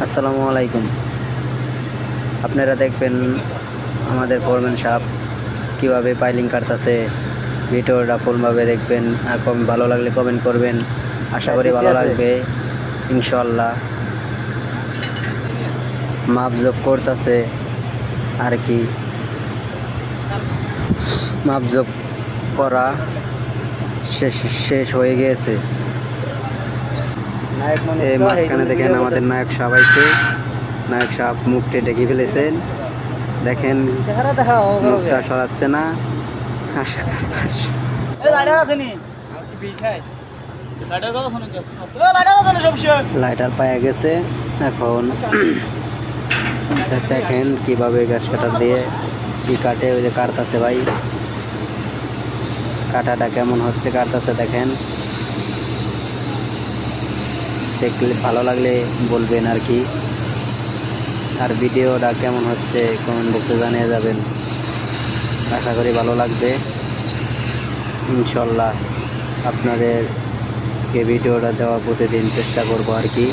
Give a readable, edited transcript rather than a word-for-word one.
আসসালামু আলাইকুম। আপনারা দেখবেন আমাদের ফোরম্যান সাহেব কীভাবে পাইলিং কাটতেছে। ভিডিওটা ফুলভাবে দেখবেন আর ভালো লাগলে কমেন্ট করবেন। আশা করি ভালো লাগবে ইনশাল্লাহ। মাপজোপ করতেছে আর কি, মাপজোপ করা শেষ হয়ে গিয়েছে। এই মাঝখানে দেখেন আমাদের নায়ক সাহেব আইছে। নায়ক সাহেব মুখটা ঢেকে ফেলেছেন, দেখেন মুখটা সরাচ্ছে না। লাইটার পায়ে গেছে। এখন দেখেন কিভাবে গ্যাস কাটার দিয়ে কি কাটে, ওই যে কাটতেছে ভাই, কাটাটা কেমন হচ্ছে কাটতেছে দেখেন। দেখলে ভালো লাগলে বলবেন আর কি, আর ভিডিওটা কেমন হচ্ছে কমেন্ট বক্সে জানিয়ে যাবেন। আশা করি ভালো লাগবে ইনশাল্লাহ। আপনাদেরকে ভিডিওটা দেওয়ার প্রতিদিন চেষ্টা করব আর কি।